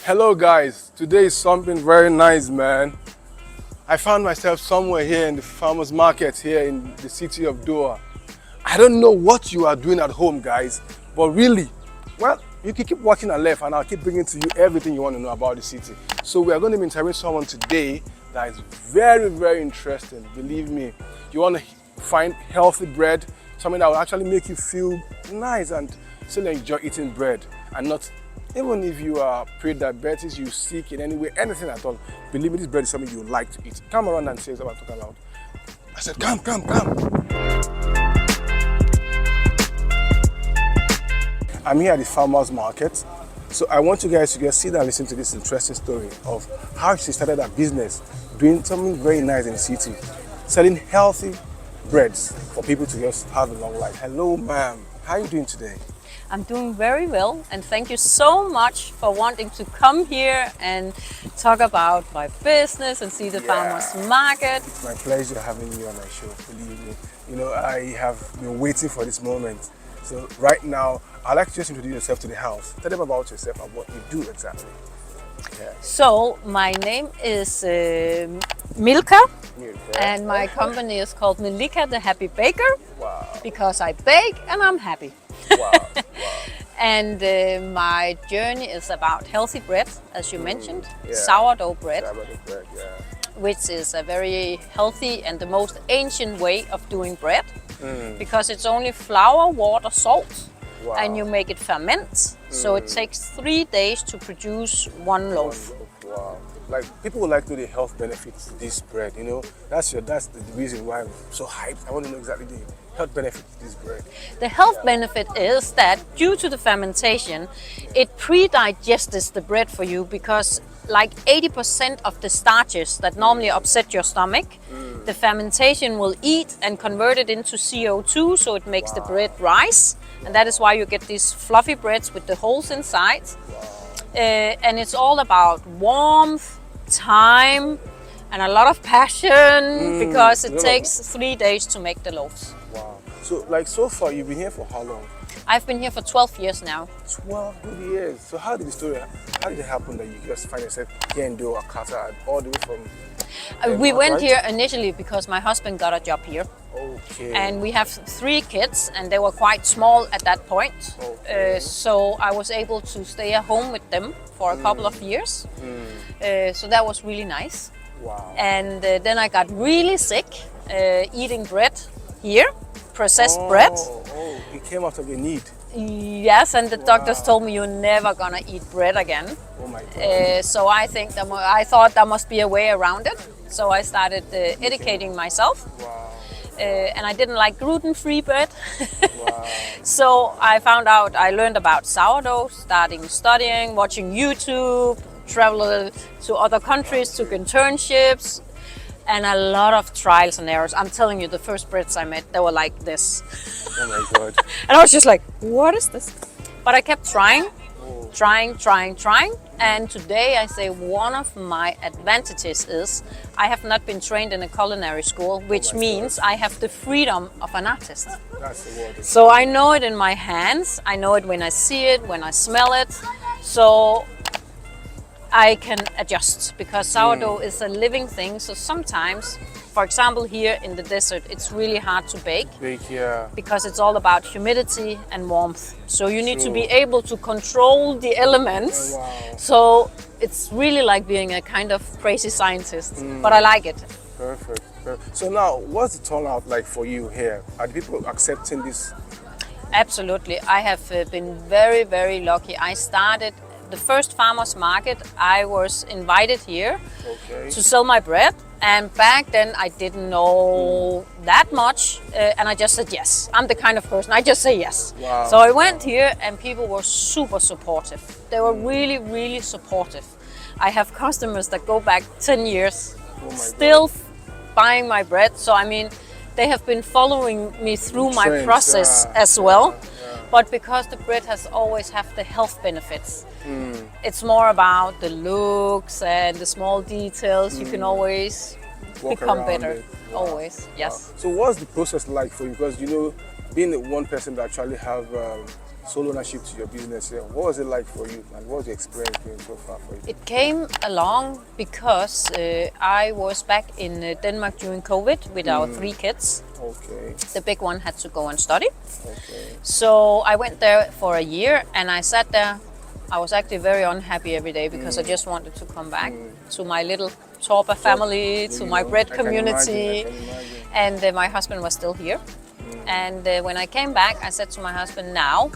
Hello guys, today is something very nice, man. I found myself somewhere here in the farmers market here in the city of Doha. I don't know what you are doing at home, guys, but really, well, you can keep watching Aleph and I'll keep bringing to you everything you want to know about the city. So we are going to be interviewing someone today that is very, very interesting. Believe me, you want to find healthy bread, something that will actually make you feel nice and still enjoy eating bread, and not, even if you are pre-diabetes, you sick in any way, anything at all, believe me, this bread is something you like to eat. Come around and say what I'm talking about. I said, come. I'm here at the farmers market, so I want you guys to just sit down and listen to this interesting story of how she started her business, doing something very nice in the city, selling healthy breads for people to just have a long life. Hello, ma'am. How are you doing today? I'm doing very well, and thank you so much for wanting to come here and talk about my business and see the farmers market. It's my pleasure having you on my show, believe me. You know, I have been waiting for this moment. So right now, I'd like to just introduce yourself to the house. Tell them about yourself and what you do exactly. Yeah. So my name is Milka, and my company is called Milka the Happy Baker. Wow. Because I bake and I'm happy. Wow. And my journey is about healthy bread, as you mentioned, sourdough bread, which is a very healthy and the most ancient way of doing bread, because it's only flour, water, salt, and you make it ferment. So it takes 3 days to produce one loaf. Wow. Like, people would like to know the health benefits of this bread, you know. That's the reason why I'm so hyped. I want to know exactly the health benefits of this bread. The health benefit is that due to the fermentation, it pre-digests the bread for you, because like 80% of the starches that normally upset your stomach, the fermentation will eat and convert it into CO2, so it makes the bread rise. And that is why you get these fluffy breads with the holes inside. And it's all about warmth, time, and a lot of passion, because it takes 3 days to make the loaves. Wow. So, like, so far, you've been here for how long? I've been here for 12 years now. 12 good years. So how did it happen that you just find yourself here in Doha, Qatar, all the way from... we went here initially because my husband got a job here. Okay. And we have 3 kids, and they were quite small at that point. Okay. So I was able to stay at home with them for a couple of years. So that was really nice. Wow. And then I got really sick eating bread here, processed bread. Oh, it came out of your need. Yes, and the doctors told me you're never gonna eat bread again. Oh my God. So I thought there must be a way around it. So I started educating myself. Wow. And I didn't like gluten-free bread. Wow. So I learned about sourdough, starting studying, watching YouTube, travel to other countries, took internships, and a lot of trials and errors. I'm telling you, the first breads I made, they were like this. Oh my God. And I was just like, what is this? But I kept trying. And today I say one of my advantages is I have not been trained in a culinary school, which means I have the freedom of an artist. That's the word. So I know it in my hands. I know it when I see it, when I smell it. So I can adjust, because sourdough is a living thing. So sometimes, for example, here in the desert, it's really hard to bake. Because it's all about humidity and warmth. So you need to be able to control the elements. Oh, wow. So it's really like being a kind of crazy scientist, but I like it. Perfect. So now, what's the turnout like for you here? Are people accepting this? Absolutely. I have been very, very lucky. I started the first farmers market. I was invited here to sell my bread, and back then I didn't know that much, and I just said yes. I'm the kind of person, I just say yes. Wow. So I went here and people were super supportive. They were really, really supportive. I have customers that go back 10 years, still buying my bread. So I mean, they have been following me through my process as well. But because the bread has always have the health benefits, it's more about the looks and the small details. You can always become better. Always, yes. So what's the process like for you? Because, you know, being one person that actually have sole ownership to your business here. What was it like for you? And what was the experience been so far for you? It came along because I was back in Denmark during COVID with our 3 kids. Okay. The big one had to go and study. Okay. So I went there for a year and I sat there. I was actually very unhappy every day because I just wanted to come back to my little Torpa family, to my bread community. And my husband was still here. And when I came back, I said to my husband, now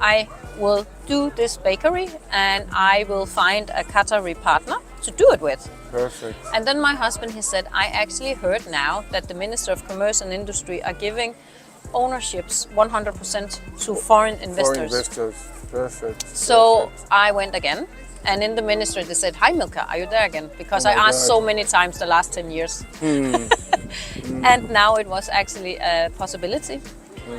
I will do this bakery and I will find a Qatari partner to do it with. Perfect. And then my husband, he said, I actually heard now that the Minister of Commerce and Industry are giving ownerships 100% to foreign investors. Foreign investors. Perfect. So I went again. And in the ministry, they said, hi Milka, are you there again? Because I asked so many times the last 10 years. And now it was actually a possibility.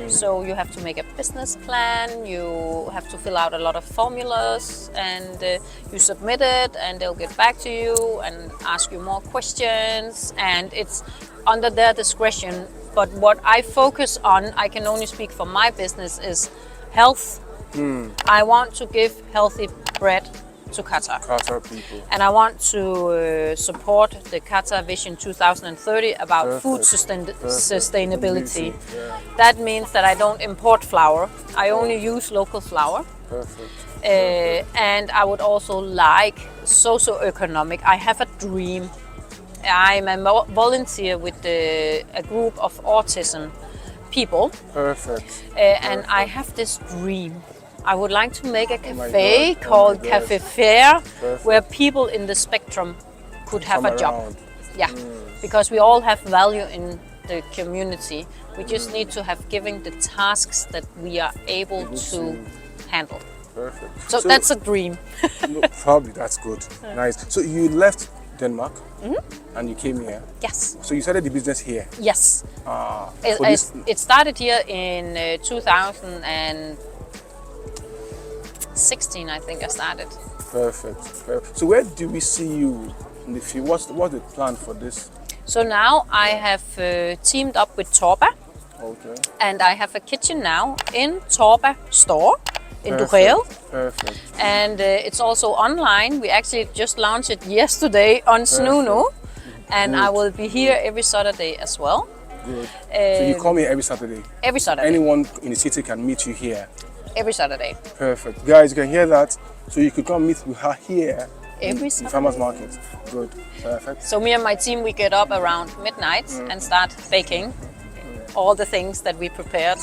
So you have to make a business plan, you have to fill out a lot of formulas, and you submit it, and they'll get back to you and ask you more questions, and it's under their discretion. But what I focus on, I can only speak for my business, is health. I want to give healthy bread to Qatar. Qatar people. And I want to support the Qatar Vision 2030 about food sustainability. Yeah. That means that I don't import flour. I only use local flour. Perfect. And I would also like socio-economic. I have a dream. I'm a volunteer with a group of autism people. Perfect. And I have this dream. I would like to make a cafe called 𝐒𝐍𝐉𝐎, where people in the spectrum could have a job. Yeah, because we all have value in the community. We just need to have given the tasks that we are able to handle. Perfect. So that's a dream. Probably, that's good. Nice. So you left Denmark and you came here? Yes. So you started the business here? Yes. It started here in 2016, I think I started. Perfect. So where do we see you in the future? What's the plan for this? So now I have teamed up with Torpa. Okay. And I have a kitchen now in Torpa store in 𝐷𝐿. Perfect. And it's also online. We actually just launched it yesterday on Snunu. And I will be here every Saturday as well. Good. So you come here every Saturday? Every Saturday. Anyone in the city can meet you here? Every Saturday. Perfect. Guys, you can hear that. So you could come meet with her here every in farmers market. Good. Perfect. So me and my team, we get up around midnight and start baking all the things that we prepared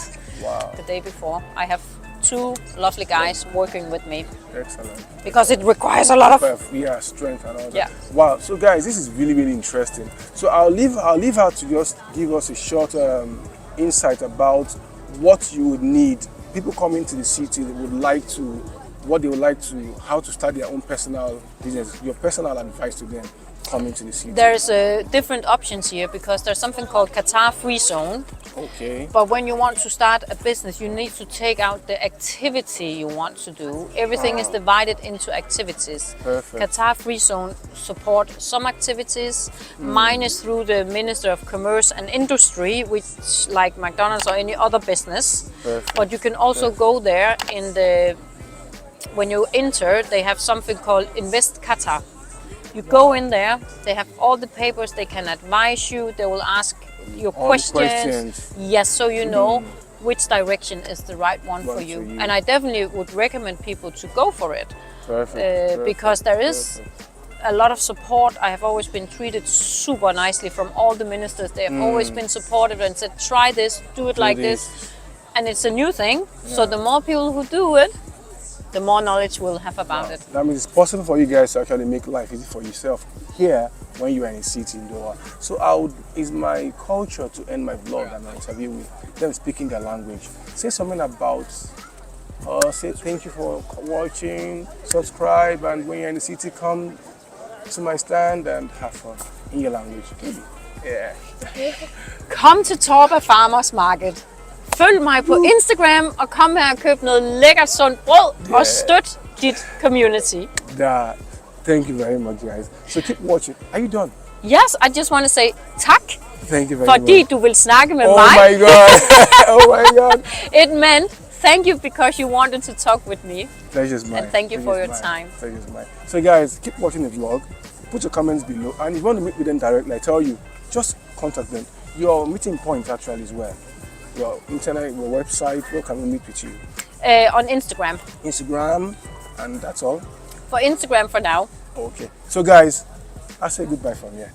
the day before. I have 2 lovely guys working with me. Excellent. Because it requires a lot of strength and all that. Yeah. Wow. So guys, this is really interesting. So I'll leave her to just give us a short insight about what you would need. People coming to the city that would like to, how to start their own personal business. Your personal advice to them coming to the city. There's different options here because there's something called Qatar Free Zone. Okay. But when you want to start a business, you need to take out the activity you want to do. Everything is divided into activities. Perfect. Qatar Free Zone support some activities. Mine is through the Minister of Commerce and Industry, which like McDonald's or any other business. Perfect. But you can also go there when you enter, they have something called Invest Qatar. You go in there, they have all the papers, they can advise you, they will ask your questions. Yes, so you know which direction is the right one for you. And I definitely would recommend people to go for it. Perfect. Because there is a lot of support. I have always been treated super nicely from all the ministers. They have always been supportive and said, try this, do it like this. And it's a new thing, so the more people who do it, the more knowledge we'll have about it. That means it's possible for you guys to actually make life easy for yourself here when you are in a city in Doha. So it's my culture to end my vlog and I interview with them speaking their language. Say something about, say thank you for watching, subscribe, and when you're in the city, come to my stand and have fun in your language. Yeah. Come to Torpa Farmers Market. Følg mig på Instagram og kom her og køb noget lækkert sundt brød og støt dit community. Thank you very much, guys. So keep watching. Are you done? Yes, I just want to say tak. Thank you very much. Fordi du vil snakke med mig. Oh my God. Oh my God. It meant thank you because you wanted to talk with me. Pleasure's mine. And thank you for your Pleasure's time. mine. Pleasure's mine. So guys, keep watching the vlog. Put your comments below. And if you want to meet with them directly, I tell you, just contact them. Your meeting point actually is where? Your internet, your website, where can we meet with you? On Instagram. Instagram, and that's all? For Instagram for now. Okay. So guys, I'll say goodbye from here.